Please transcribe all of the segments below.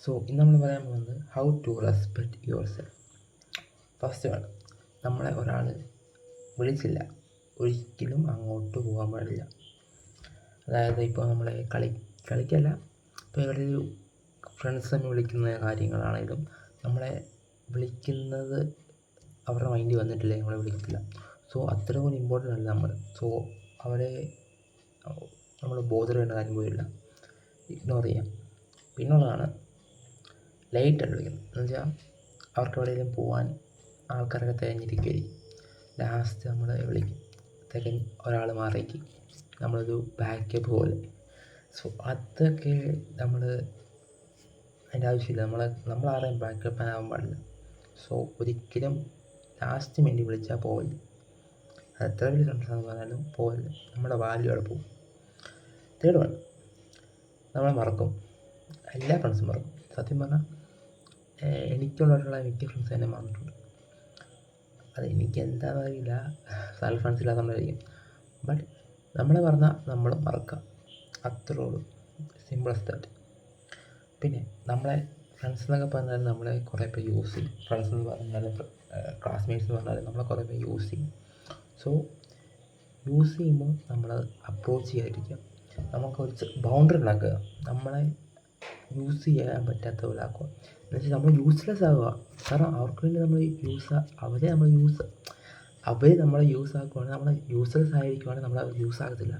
So ഇന്ന് നമ്മൾ പറയാൻ പോകുന്നത് how to respect yourself. First one, നമ്മളെ ഒരാൾ വിളിച്ചില്ല ഒരിക്കലും അങ്ങോട്ട് പോകാൻ പാടില്ല. അതായത് ഇപ്പോൾ നമ്മളെ കളിക്കല്ല, ഇപ്പോൾ ഒരു ഫ്രണ്ട്സ് തന്നെ വിളിക്കുന്ന കാര്യങ്ങളാണെങ്കിലും നമ്മളെ വിളിക്കുന്നത് അവരുടെ മൈൻഡിൽ വന്നിട്ടില്ലേ നമ്മളെ വിളിക്കില്ല. സോ അത്ര പോലും ഇമ്പോർട്ടൻ്റ് അല്ല നമ്മൾ. സോ അവരെ നമ്മൾ ബോധർ ചെയ്യേണ്ട കാര്യം പോലില്ല, ഇഗ്നോർ ചെയ്യാം. പിന്നുള്ളതാണ് ലേറ്റായിട്ട് വിളിക്കുന്നത്. എന്ന് വെച്ചാൽ അവർക്ക് എവിടെയെങ്കിലും പോകാൻ ആൾക്കാരൊക്കെ തികഞ്ഞിരിക്കുമായിരിക്കും. ലാസ്റ്റ് നമ്മൾ വിളിക്കും, ഒരാൾ മാറിയേക്കും, നമ്മളൊരു ബാക്കപ്പ് പോലെ. സോ അതൊക്കെ നമ്മൾ അതിൻ്റെ ആവശ്യമില്ല. നമ്മളാരെയും ബാക്കപ്പ് ആവാൻ പാടില്ല. സോ ഒരിക്കലും ലാസ്റ്റ് മിനിറ്റ് വിളിച്ചാൽ പോകരുത്. അത് എത്ര വലിയ ഫ്രണ്ട്സാണെന്ന് പറഞ്ഞാലും പോകരുത്, നമ്മുടെ വാല്യൂ അവിടെ പോകും. തേർഡ് വൺ, നമ്മളെ മറക്കും. എല്ലാ ഫ്രണ്ട്സും മറക്കും. സത്യം പറഞ്ഞാൽ എനിക്കുള്ളവരുള്ള മിക്ക ഫ്രണ്ട്സ് എന്നെ മറന്നിട്ടുണ്ട്. അത് എനിക്ക് എന്താണെന്ന് അറിയില്ല, നല്ല ഫ്രണ്ട്സ് ഇല്ലാത്തതുകൊണ്ടായിരിക്കും. ബട്ട് നമ്മളെ പറഞ്ഞാൽ നമ്മൾ മറക്കാം, അത്രേ ഉള്ളൂ. Simple as that. പിന്നെ നമ്മളെ ഫ്രണ്ട്സ് എന്നൊക്കെ പറഞ്ഞാൽ നമ്മളെ കുറേ പേര് യൂസ് ചെയ്യും. ഫ്രണ്ട്സ് എന്ന് പറഞ്ഞാൽ ക്ലാസ്മേറ്റ്സ് എന്ന് പറഞ്ഞാൽ നമ്മളെ കുറേ പേര് യൂസ് ചെയ്യും. സോ യൂസ് ചെയ്യുമ്പോൾ നമ്മൾ അപ്രോച്ച് ചെയ്യാതിരിക്കുക. നമുക്ക് ഒരു ബൗണ്ടറി ഉണ്ടാക്കുക. നമ്മളെ യൂസ് ചെയ്യാൻ പറ്റാത്ത പോലെ ആക്കുക. എന്ന് വെച്ചാൽ നമ്മൾ യൂസ്ലെസ് ആവുക. കാരണം അവർക്ക് വേണ്ടി നമ്മൾ അവരെ നമ്മളെ യൂസ് ആക്കുവാണെങ്കിൽ നമ്മൾ യൂസ്ലെസ് ആയിരിക്കുവാണെങ്കിൽ നമ്മൾ യൂസ് ആകത്തില്ല.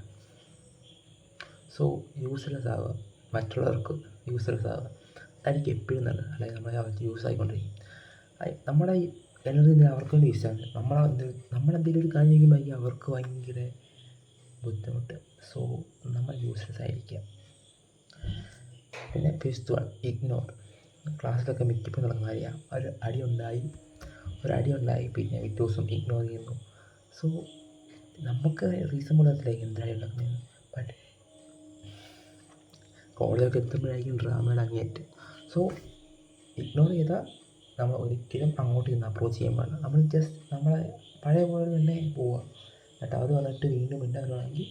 സോ യൂസ്ലെസ് ആവുക, മറ്റുള്ളവർക്ക് യൂസ്ലെസ് ആവുക, അതായിരിക്കും എപ്പോഴും നല്ലത്. അല്ലെങ്കിൽ നമ്മളെ അവർക്ക് യൂസ് ആയിക്കൊണ്ടിരിക്കും. നമ്മുടെ എനർജി അവർക്ക് വേണ്ടി യൂസ് ആകുന്നത്. നമ്മളെന്തെങ്കിലും ഒരു കാര്യം ചെയ്യുമ്പോഴായിരിക്കും അവർക്ക് ഭയങ്കര ബുദ്ധിമുട്ട്. സോ നമ്മൾ യൂസ്ലെസ് ആയിരിക്കുക. പിന്നെ ഫിഫ്ത്ത് വൺ, ഇഗ്നോർ. ക്ലാസ്സിലൊക്കെ മിക്കപ്പോൾ നടക്കുന്ന കാര്യമാണ്. ഒരു അടി ഉണ്ടായി പിന്നെ പിറ്റേ ദിവസം ഇഗ്നോർ ചെയ്യുന്നു. സോ നമുക്ക് റീസൺ പോലത്തിലായിരിക്കും എന്താ ഉണ്ടാക്കുന്നത്. ബട്ട് കോളേജൊക്കെ എത്തുമ്പോഴായിരിക്കും ഡ്രാമയുടെ അങ്ങേയറ്റം. സോ ഇഗ്നോർ ചെയ്താൽ നമ്മൾ ഒരിക്കലും അങ്ങോട്ട് ചെന്ന് അപ്രോച്ച് ചെയ്യാൻ പാടില്ല. നമ്മൾ ജസ്റ്റ് നമ്മളെ പഴയ പോലെ തന്നെ പോവുക. എന്നിട്ട് അവർ വന്നിട്ട് വീണ്ടും മിണ്ടാകുകയാണെങ്കിൽ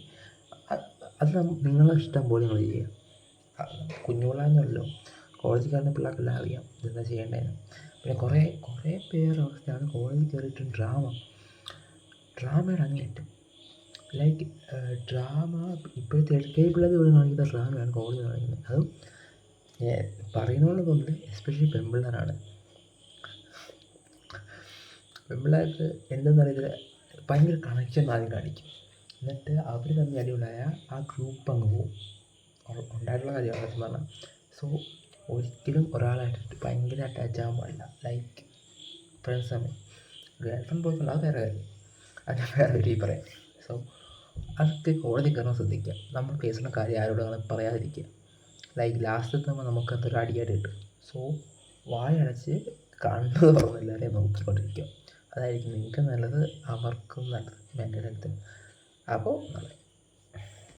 അത് നിങ്ങളുടെ ഇഷ്ടം പോലെ നിങ്ങൾ ചെയ്യുക. കുഞ്ഞുപിള്ളേരെന്നല്ലോ, കോളേജിൽ കയറുന്ന പിള്ളേർക്കെല്ലാം അറിയാം ഇതെന്താ ചെയ്യേണ്ടതെന്ന്. പിന്നെ കുറേ പേരുടെ അവസ്ഥയാണ് കോളേജിൽ കയറിയിട്ട് ഡ്രാമയുടെ അങ്ങേയറ്റം. ലൈക്ക് ഡ്രാമ ഇപ്പോഴത്തെ LKG പിള്ളേർ പോലും കാണിക്കുന്ന ഡ്രാമയാണ് കോളേജിൽ കാണിക്കുന്നത്. അതും പറയുന്നതുകൊണ്ട് എസ്പെഷ്യലി പെൺപിള്ളേരാണ്. പെൺപിള്ളേർക്ക് എന്തെന്നറിയത്തില്ല, ഭയങ്കര കണക്ഷൻ ആദ്യം കാണിക്കും. എന്നിട്ട് അവർ തമ്മിൽ അടിപൊളിയായ ആ ഗ്രൂപ്പ് അങ്ങ് പോകും. ഉണ്ടായിട്ടുള്ള കാര്യമാണ് സത്യം പറഞ്ഞാൽ. സോ ഒരിക്കലും ഒരാളായിട്ട് ഭയങ്കര അറ്റാച്ച് ആകാൻ പാടില്ല. ലൈക്ക് ഫ്രണ്ട്സ് തമ്മിൽ ഗേൾ ഫ്രണ്ട് ബോയ് ഫ്രണ്ട് അത് വേറെ കാര്യം, അത് വേറെ ഒരു പറയാം. സോ അതൊക്കെ കോളേജിൽ കയറാൻ ശ്രദ്ധിക്കുക. നമ്മൾ പേഴ്സണൽ കാര്യം ആരോടും അങ്ങനെ പറയാതിരിക്കുക. ലൈക്ക് ലാസ്റ്റ് എത്തുമ്പോൾ നമുക്കതൊരു അടിയായിട്ട് കിട്ടും. സോ വായടച്ച് കണ്ണു തുറന്ന് എല്ലാവരെയും നോക്കിക്കൊണ്ടിരിക്കുക. അതായിരിക്കും നിങ്ങൾക്ക് നല്ലത്, അവർക്കും നല്ലത് മെൻ്റൽ ഹെൽത്ത്. അപ്പോൾ നല്ലത്.